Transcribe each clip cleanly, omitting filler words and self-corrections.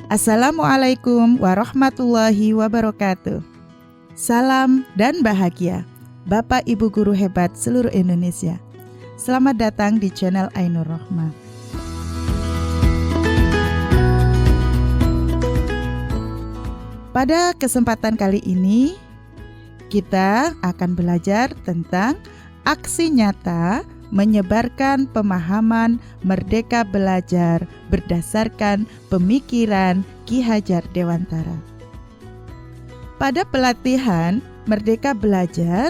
Assalamualaikum warahmatullahi wabarakatuh. Salam dan bahagia Bapak Ibu guru hebat seluruh Indonesia. Selamat datang di channel Ainur Rohmah. Pada kesempatan kali ini kita akan belajar tentang aksi nyata menyebarkan pemahaman Merdeka Belajar berdasarkan pemikiran Ki Hajar Dewantara. Pada pelatihan Merdeka Belajar,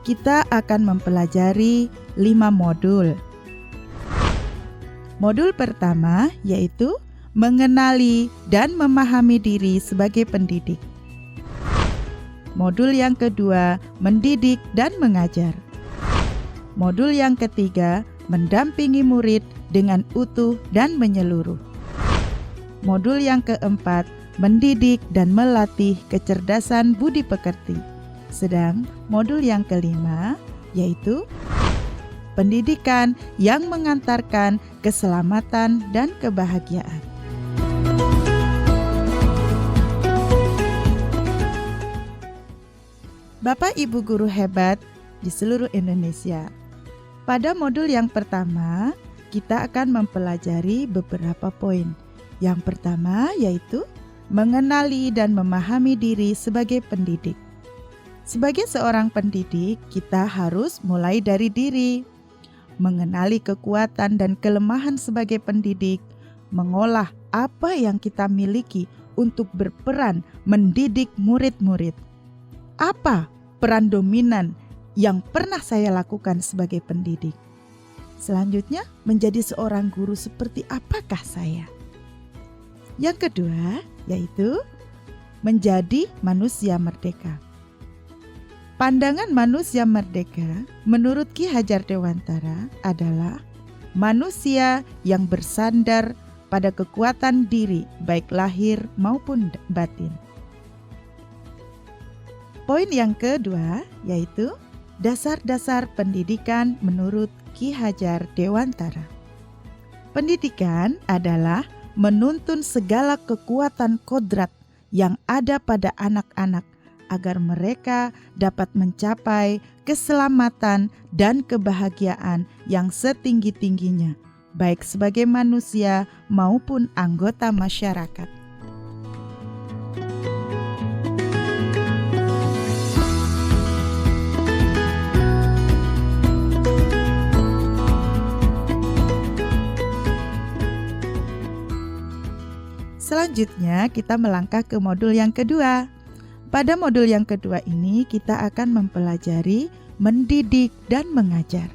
kita akan mempelajari 5 modul. Modul pertama yaitu mengenali dan memahami diri sebagai pendidik. Modul yang kedua, mendidik dan mengajar. Modul yang ketiga, mendampingi murid dengan utuh dan menyeluruh. Modul yang keempat, mendidik dan melatih kecerdasan budi pekerti. Sedang modul yang kelima, yaitu pendidikan yang mengantarkan keselamatan dan kebahagiaan. Bapak Ibu guru hebat di seluruh Indonesia. Pada modul yang pertama, kita akan mempelajari beberapa poin. Yang pertama yaitu mengenali dan memahami diri sebagai pendidik. Sebagai seorang pendidik, kita harus mulai dari diri. Mengenali kekuatan dan kelemahan sebagai pendidik, mengolah apa yang kita miliki untuk berperan mendidik murid-murid. Apa peran dominan yang pernah saya lakukan sebagai pendidik? Selanjutnya, menjadi seorang guru seperti apakah saya? Yang kedua, yaitu menjadi manusia merdeka. Pandangan manusia merdeka menurut Ki Hajar Dewantara adalah manusia yang bersandar pada kekuatan diri baik lahir maupun batin. Poin yang kedua yaitu dasar-dasar pendidikan menurut Ki Hajar Dewantara. Pendidikan adalah menuntun segala kekuatan kodrat yang ada pada anak-anak agar mereka dapat mencapai keselamatan dan kebahagiaan yang setinggi-tingginya, baik sebagai manusia maupun anggota masyarakat. Selanjutnya kita melangkah ke modul yang kedua. Pada modul yang kedua ini kita akan mempelajari mendidik dan mengajar.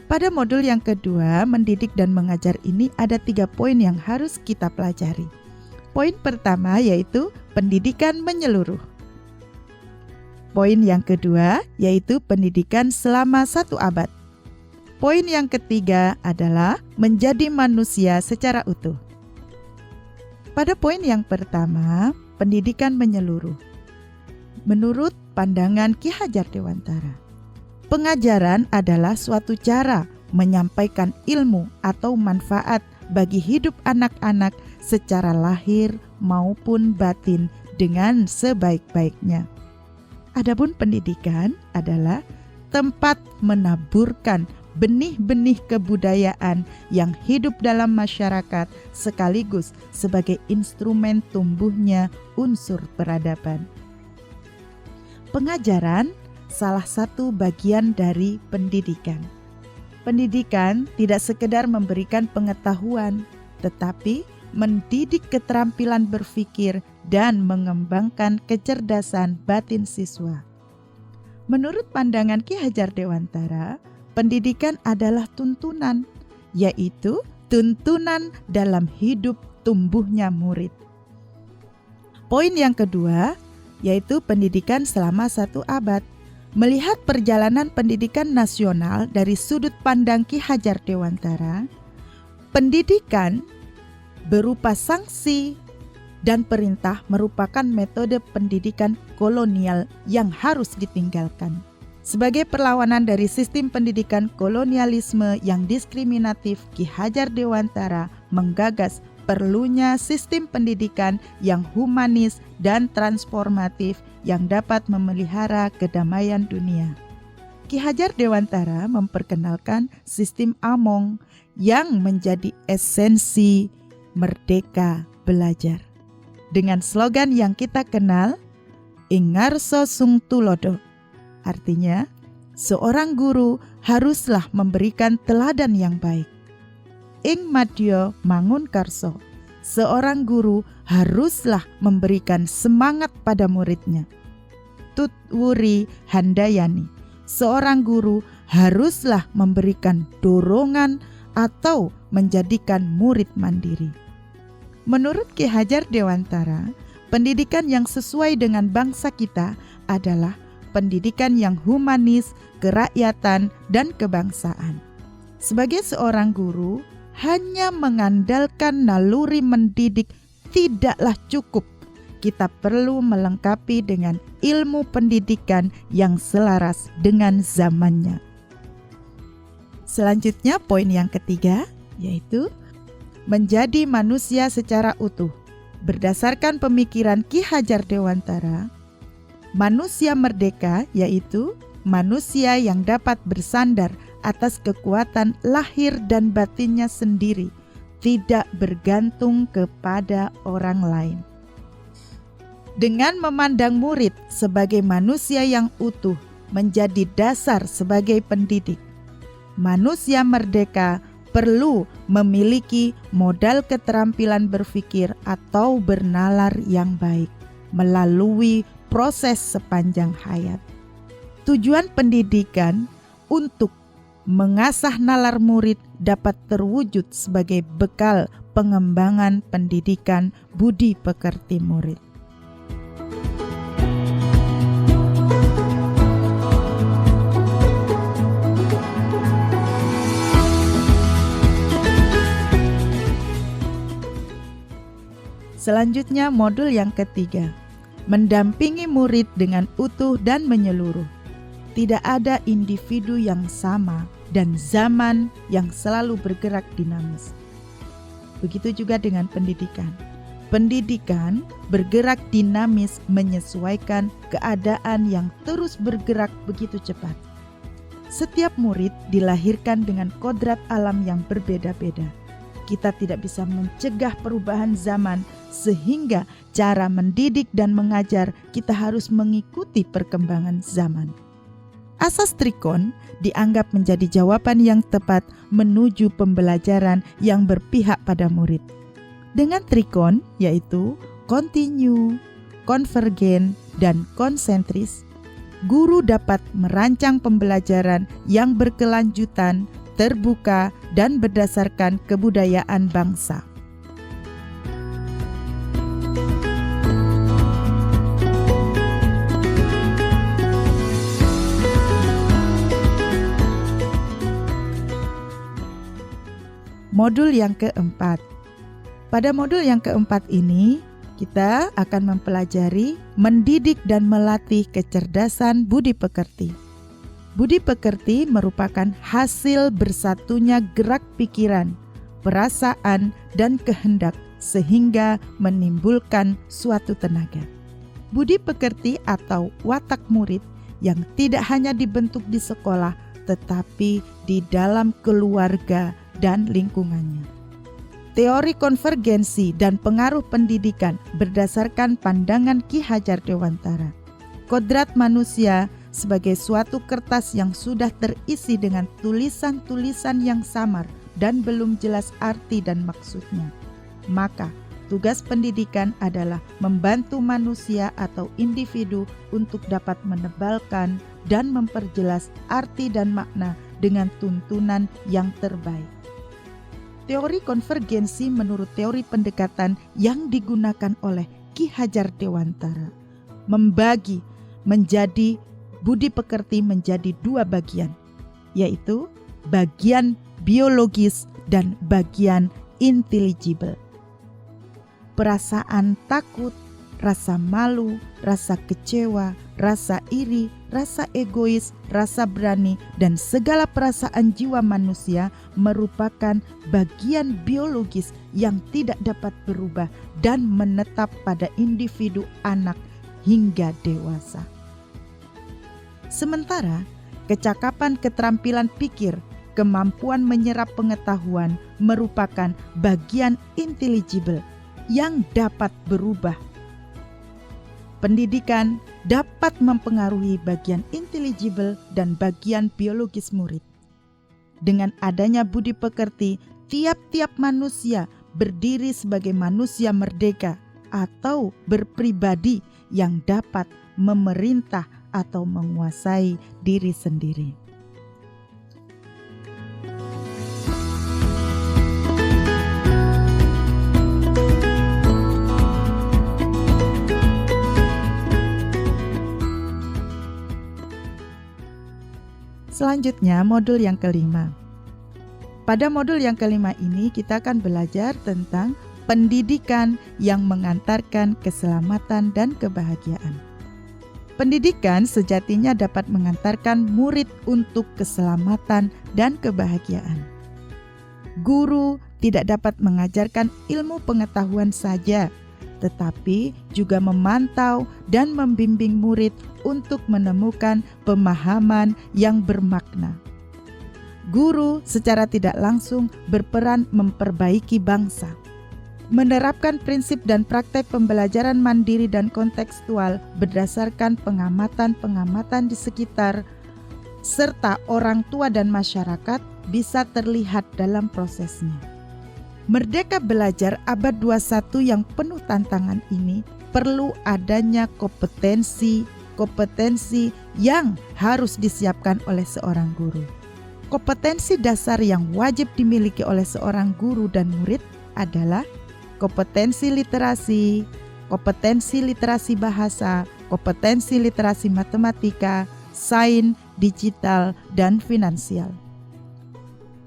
Pada modul yang kedua, mendidik dan mengajar ini ada 3 poin yang harus kita pelajari. Poin pertama yaitu pendidikan menyeluruh. Poin yang kedua yaitu pendidikan selama 1 abad. Poin yang ketiga adalah menjadi manusia secara utuh. Pada poin yang pertama, pendidikan menyeluruh. Menurut pandangan Ki Hajar Dewantara, pengajaran adalah suatu cara menyampaikan ilmu atau manfaat bagi hidup anak-anak secara lahir maupun batin dengan sebaik-baiknya. Adapun pendidikan adalah tempat menaburkan benih-benih kebudayaan yang hidup dalam masyarakat sekaligus sebagai instrumen tumbuhnya unsur peradaban. Pengajaran salah satu bagian dari pendidikan. Pendidikan tidak sekedar memberikan pengetahuan, tetapi mendidik keterampilan berpikir dan mengembangkan kecerdasan batin siswa. Menurut pandangan Ki Hajar Dewantara, pendidikan adalah tuntunan, yaitu tuntunan dalam hidup tumbuhnya murid. Poin yang kedua, yaitu pendidikan selama 1 abad. Melihat perjalanan pendidikan nasional dari sudut pandang Ki Hajar Dewantara, pendidikan berupa sanksi dan perintah merupakan metode pendidikan kolonial yang harus ditinggalkan. Sebagai perlawanan dari sistem pendidikan kolonialisme yang diskriminatif, Ki Hajar Dewantara menggagas perlunya sistem pendidikan yang humanis dan transformatif yang dapat memelihara kedamaian dunia. Ki Hajar Dewantara memperkenalkan sistem Among yang menjadi esensi Merdeka Belajar. Dengan slogan yang kita kenal, Ingarso Sung Tulodo, artinya seorang guru haruslah memberikan teladan yang baik. Ing Madya Mangun Karso, seorang guru haruslah memberikan semangat pada muridnya. Tut Wuri Handayani, seorang guru haruslah memberikan dorongan atau menjadikan murid mandiri. Menurut Ki Hajar Dewantara, pendidikan yang sesuai dengan bangsa kita adalah pendidikan yang humanis, kerakyatan, dan kebangsaan. Sebagai seorang guru, hanya mengandalkan naluri mendidik tidaklah cukup. Kita perlu melengkapi dengan ilmu pendidikan yang selaras dengan zamannya. Selanjutnya, poin yang ketiga, yaitu menjadi manusia secara utuh. Berdasarkan pemikiran Ki Hajar Dewantara, manusia merdeka yaitu manusia yang dapat bersandar atas kekuatan lahir dan batinnya sendiri, tidak bergantung kepada orang lain. Dengan memandang murid sebagai manusia yang utuh menjadi dasar sebagai pendidik, manusia merdeka perlu memiliki modal keterampilan berpikir atau bernalar yang baik melalui proses sepanjang hayat. Tujuan pendidikan untuk mengasah nalar murid dapat terwujud sebagai bekal pengembangan pendidikan budi pekerti murid. Selanjutnya, modul yang ketiga, mendampingi murid dengan utuh dan menyeluruh. Tidak ada individu yang sama dan zaman yang selalu bergerak dinamis. Begitu juga dengan pendidikan. Pendidikan bergerak dinamis menyesuaikan keadaan yang terus bergerak begitu cepat. Setiap murid dilahirkan dengan kodrat alam yang berbeda-beda. Kita tidak bisa mencegah perubahan zaman, sehingga cara mendidik dan mengajar kita harus mengikuti perkembangan zaman. Asas Trikon dianggap menjadi jawaban yang tepat menuju pembelajaran yang berpihak pada murid. Dengan Trikon, yaitu kontinu, konvergen, dan konsentris, guru dapat merancang pembelajaran yang berkelanjutan, terbuka, dan berdasarkan kebudayaan bangsa. Modul yang keempat. Pada modul yang keempat ini, kita akan mempelajari mendidik dan melatih kecerdasan budi pekerti. Budi pekerti merupakan hasil bersatunya gerak pikiran, perasaan, dan kehendak sehingga menimbulkan suatu tenaga. Budi pekerti atau watak murid yang tidak hanya dibentuk di sekolah tetapi di dalam keluarga dan lingkungannya. Teori konvergensi dan pengaruh pendidikan berdasarkan pandangan Ki Hajar Dewantara. Kodrat manusia sebagai suatu kertas yang sudah terisi dengan tulisan-tulisan yang samar dan belum jelas arti dan maksudnya. Maka, tugas pendidikan adalah membantu manusia atau individu untuk dapat menebalkan dan memperjelas arti dan makna dengan tuntunan yang terbaik. Teori konvergensi menurut teori pendekatan yang digunakan oleh Ki Hajar Dewantara membagi menjadi budi pekerti menjadi dua bagian, yaitu bagian biologis dan bagian intelligible. Perasaan takut, rasa malu, rasa kecewa, rasa iri, rasa egois, rasa berani, dan segala perasaan jiwa manusia merupakan bagian biologis yang tidak dapat berubah dan menetap pada individu anak hingga dewasa. Sementara, kecakapan keterampilan pikir, kemampuan menyerap pengetahuan merupakan bagian intelligible yang dapat berubah. Pendidikan dapat mempengaruhi bagian intelligible dan bagian biologis murid. Dengan adanya budi pekerti, tiap-tiap manusia berdiri sebagai manusia merdeka atau berpribadi yang dapat memerintah atau menguasai diri sendiri. Selanjutnya, modul yang kelima. Pada modul yang kelima ini kita akan belajar tentang pendidikan yang mengantarkan keselamatan dan kebahagiaan. Pendidikan sejatinya dapat mengantarkan murid untuk keselamatan dan kebahagiaan. Guru tidak dapat mengajarkan ilmu pengetahuan saja, tetapi juga memantau dan membimbing murid untuk menemukan pemahaman yang bermakna. Guru secara tidak langsung berperan memperbaiki bangsa. Menerapkan prinsip dan praktek pembelajaran mandiri dan kontekstual berdasarkan pengamatan-pengamatan di sekitar serta orang tua dan masyarakat bisa terlihat dalam prosesnya. Merdeka Belajar Abad 21 yang penuh tantangan ini perlu adanya kompetensi yang harus disiapkan oleh seorang guru. Kompetensi dasar yang wajib dimiliki oleh seorang guru dan murid adalah kompetensi literasi bahasa, kompetensi literasi matematika, sains, digital, dan finansial.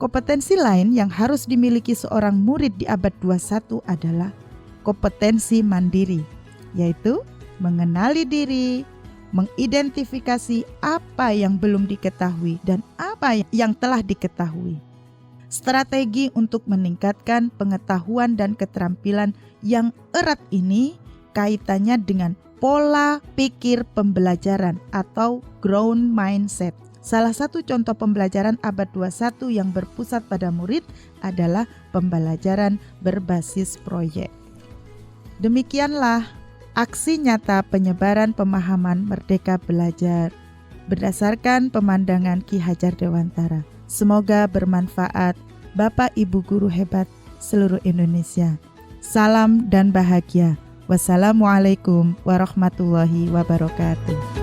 Kompetensi lain yang harus dimiliki seorang murid di abad 21 adalah kompetensi mandiri, yaitu mengenali diri, mengidentifikasi apa yang belum diketahui dan apa yang telah diketahui. Strategi untuk meningkatkan pengetahuan dan keterampilan yang erat ini kaitannya dengan pola pikir pembelajaran atau growth mindset. Salah satu contoh pembelajaran abad 21 yang berpusat pada murid adalah pembelajaran berbasis proyek. Demikianlah aksi nyata penyebaran pemahaman Merdeka Belajar berdasarkan pemandangan Ki Hajar Dewantara. Semoga bermanfaat, Bapak Ibu guru hebat seluruh Indonesia. Salam dan bahagia. Wassalamualaikum warahmatullahi wabarakatuh.